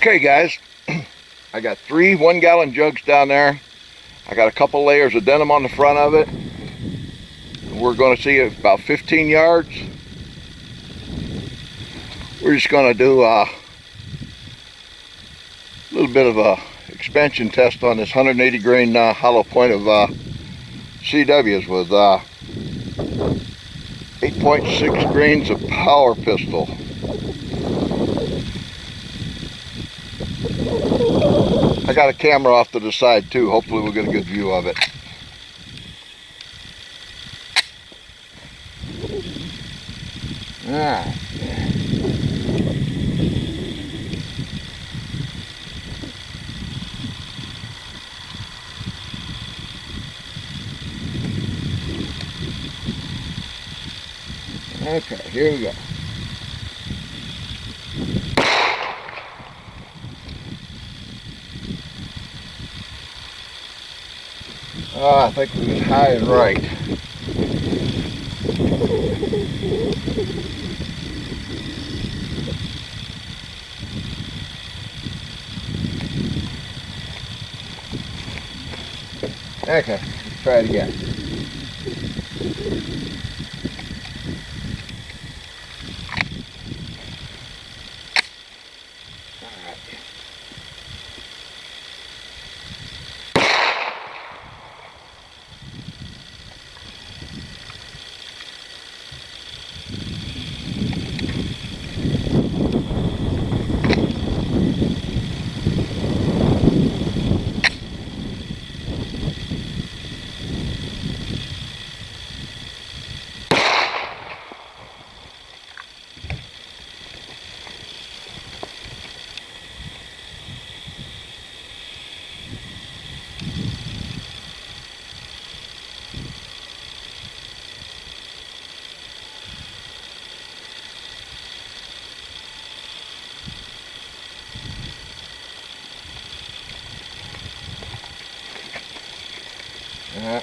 Okay guys, I got 3 1-gallon jugs down there. I got a couple layers of denim on the front of it. We're going to see about 15 yards. We're just going to do a little bit of a expansion test on this 180 grain hollow point of CWs with 8.6 grains of power pistol. I got a camera off to the side too. Hopefully we'll get a good view of it. Ah. Okay, here we go. Oh, I think we was high and right. Okay, let's try it again.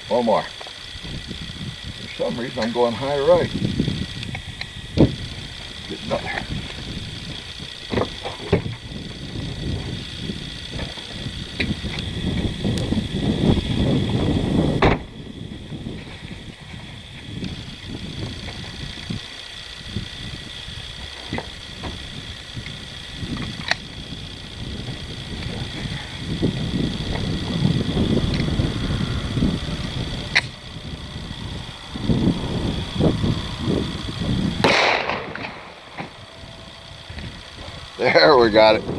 One more. For some reason I'm going high right. Get another. There, we got it.